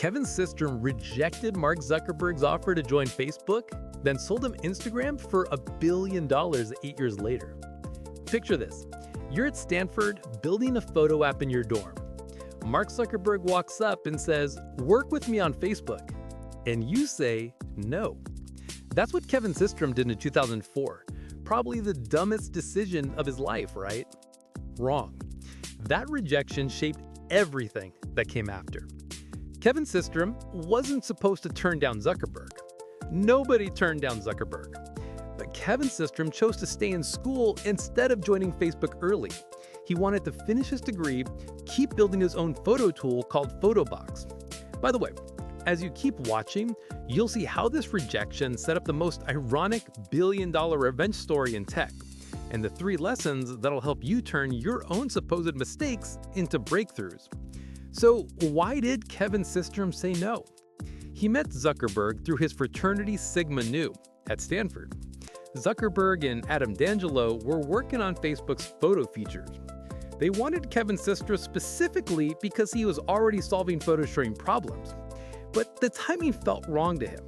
Kevin Systrom rejected Mark Zuckerberg's offer to join Facebook, then sold him Instagram for $1 billion 8 years later. Picture this. You're at Stanford building a photo app in your dorm. Mark Zuckerberg walks up and says, "Work with me on Facebook." And you say, no. That's what Kevin Systrom did in 2004. Probably the dumbest decision of his life, right? Wrong. That rejection shaped everything that came after. Kevin Systrom wasn't supposed to turn down Zuckerberg. Nobody turned down Zuckerberg. But Kevin Systrom chose to stay in school instead of joining Facebook early. He wanted to finish his degree, keep building his own photo tool called Photobox. By the way, as you keep watching, you'll see how this rejection set up the most ironic billion-dollar revenge story in tech, and the 3 lessons that'll help you turn your own supposed mistakes into breakthroughs. So why did Kevin Systrom say no? He met Zuckerberg through his fraternity Sigma Nu at Stanford. Zuckerberg and Adam D'Angelo were working on Facebook's photo features. They wanted Kevin Systrom specifically because he was already solving photo sharing problems. But the timing felt wrong to him.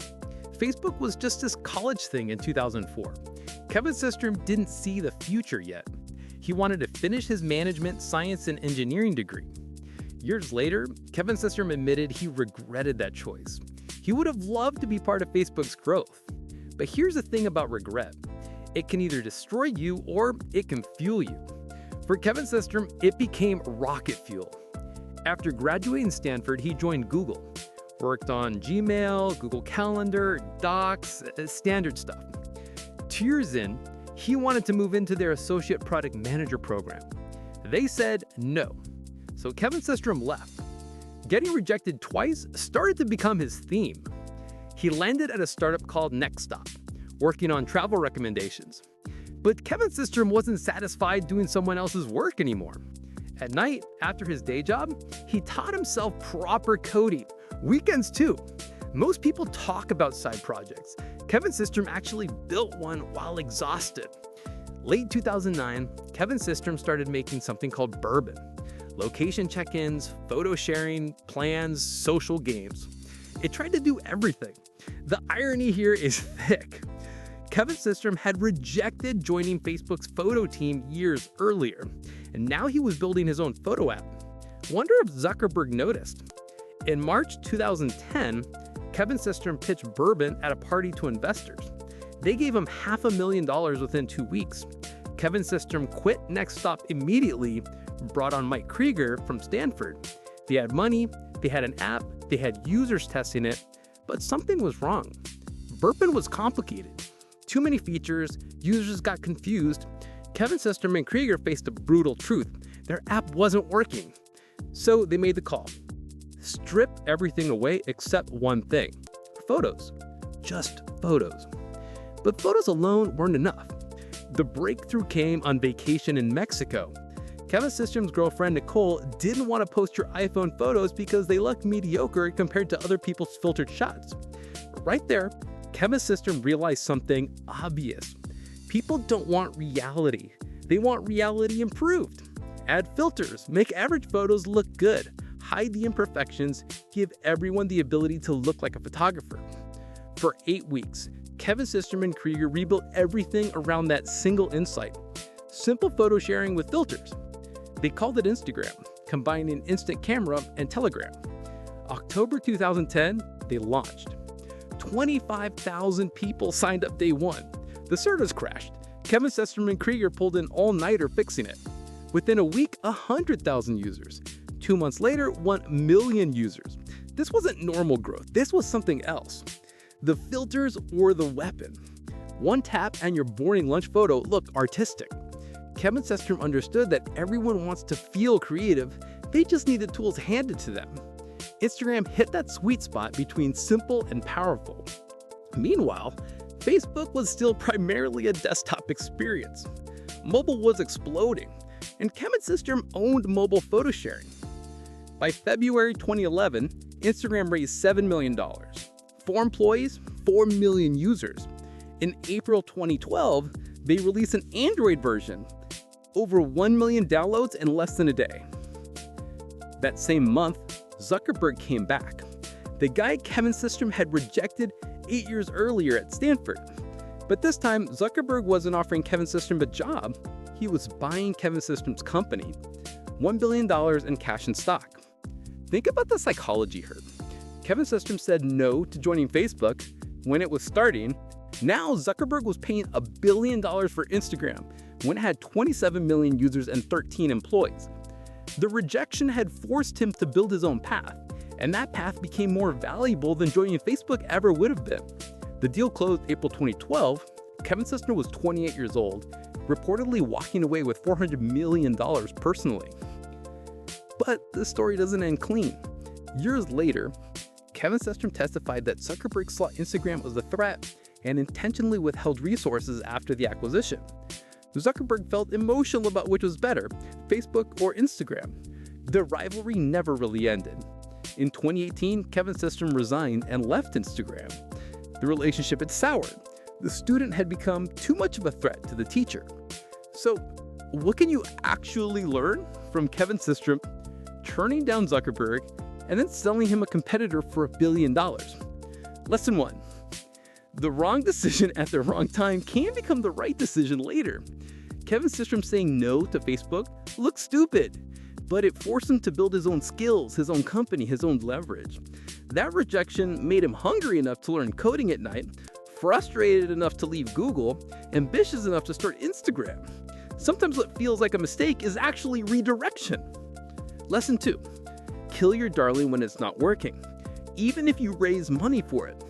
Facebook was just this college thing in 2004. Kevin Systrom didn't see the future yet. He wanted to finish his management, science, and engineering degree. Years later, Kevin Systrom admitted he regretted that choice. He would have loved to be part of Facebook's growth. But here's the thing about regret. It can either destroy you or it can fuel you. For Kevin Systrom, it became rocket fuel. After graduating Stanford, he joined Google. Worked on Gmail, Google Calendar, Docs, standard stuff. 2 years in, he wanted to move into their associate product manager program. They said no. So Kevin Systrom left. Getting rejected twice started to become his theme. He landed at a startup called Nextstop, working on travel recommendations. But Kevin Systrom wasn't satisfied doing someone else's work anymore. At night, after his day job, he taught himself proper coding. Weekends too. Most people talk about side projects. Kevin Systrom actually built one while exhausted. Late 2009, Kevin Systrom started making something called Bourbon. Location check-ins, photo sharing, plans, social games. It tried to do everything. The irony here is thick. Kevin Systrom had rejected joining Facebook's photo team years earlier, and now he was building his own photo app. Wonder if Zuckerberg noticed. In March 2010, Kevin Systrom pitched Bourbon at a party to investors. They gave him $500,000 within 2 weeks. Kevin Systrom quit Nextstop immediately, brought on Mike Krieger from Stanford. They had money, they had an app, they had users testing it, but something was wrong. Bourbon was complicated. Too many features, users got confused. Kevin Systrom and Krieger faced a brutal truth. Their app wasn't working. So they made the call. Strip everything away except one thing. Photos. Just photos. But photos alone weren't enough. The breakthrough came on vacation in Mexico. Kevin Systrom's girlfriend Nicole didn't want to post your iPhone photos because they looked mediocre compared to other people's filtered shots. Right there, Kevin Systrom realized something obvious. People don't want reality. They want reality improved. Add filters, make average photos look good, hide the imperfections, give everyone the ability to look like a photographer. For 8 weeks, Kevin Systrom and Krieger rebuilt everything around that single insight. Simple photo sharing with filters. They called it Instagram, combining instant camera and Telegram. October 2010, they launched. 25,000 people signed up day one. The servers crashed. Kevin Systrom and Krieger pulled an all-nighter fixing it. Within a week, 100,000 users. 2 months later, 1 million users. This wasn't normal growth. This was something else. The filters were the weapon. One tap and your boring lunch photo looked artistic. Kevin Systrom understood that everyone wants to feel creative. They just need the tools handed to them. Instagram hit that sweet spot between simple and powerful. Meanwhile, Facebook was still primarily a desktop experience. Mobile was exploding, and Kevin Systrom owned mobile photo sharing. By February 2011, Instagram raised $7 million. 4 employees, 4 million users. In April 2012, they released an Android version. Over 1 million downloads in less than a day. That same month, Zuckerberg came back. the guy Kevin Systrom had rejected 8 years earlier at Stanford. But this time, Zuckerberg wasn't offering Kevin Systrom a job. He was buying Kevin Systrom's company, $1 billion in cash and stock. Think about the psychology here. Kevin Systrom said no to joining Facebook when it was starting. Now Zuckerberg was paying $1 billion for Instagram when it had 27 million users and 13 employees. The rejection had forced him to build his own path, and that path became more valuable than joining Facebook ever would have been. The deal closed April 2012. Kevin Systrom was 28 years old, reportedly walking away with $400 million personally. But the story doesn't end clean. Years later, Kevin Systrom testified that Zuckerberg saw Instagram as a threat and intentionally withheld resources after the acquisition. Zuckerberg felt emotional about which was better, Facebook or Instagram. The rivalry never really ended. In 2018, Kevin Systrom resigned and left Instagram. The relationship had soured. The student had become too much of a threat to the teacher. So, what can you actually learn from Kevin Systrom turning down Zuckerberg and then selling him a competitor for $1 billion? Lesson 1. The wrong decision at the wrong time can become the right decision later. Kevin Systrom saying no to Facebook looked stupid, but it forced him to build his own skills, his own company, his own leverage. That rejection made him hungry enough to learn coding at night, frustrated enough to leave Google, ambitious enough to start Instagram. Sometimes what feels like a mistake is actually redirection. Lesson 2. Kill your darling when it's not working, even if you raise money for it.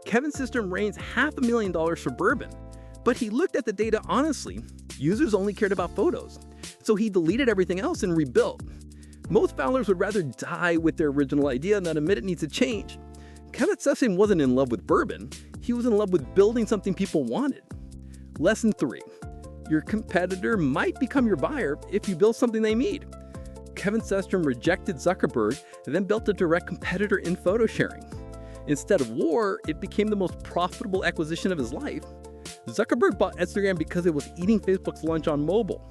Kevin Systrom raised $500,000 for bourbon, but he looked at the data honestly. Users only cared about photos, so he deleted everything else and rebuilt. Most founders would rather die with their original idea than admit it needs to change. Kevin Systrom wasn't in love with bourbon, he was in love with building something people wanted. Lesson 3. Your competitor might become your buyer if you build something they need. Kevin Systrom rejected Zuckerberg and then built a direct competitor in photo sharing. Instead of war, it became the most profitable acquisition of his life. Zuckerberg bought Instagram because it was eating Facebook's lunch on mobile.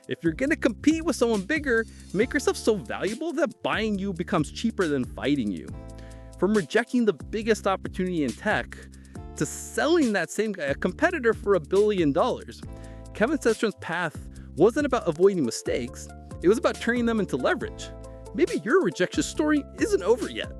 If you're gonna compete with someone bigger, make yourself so valuable that buying you becomes cheaper than fighting you. From rejecting the biggest opportunity in tech to selling that same guy a competitor for $1 billion, Kevin Systrom's path wasn't about avoiding mistakes, it was about turning them into leverage. Maybe your rejection story isn't over yet.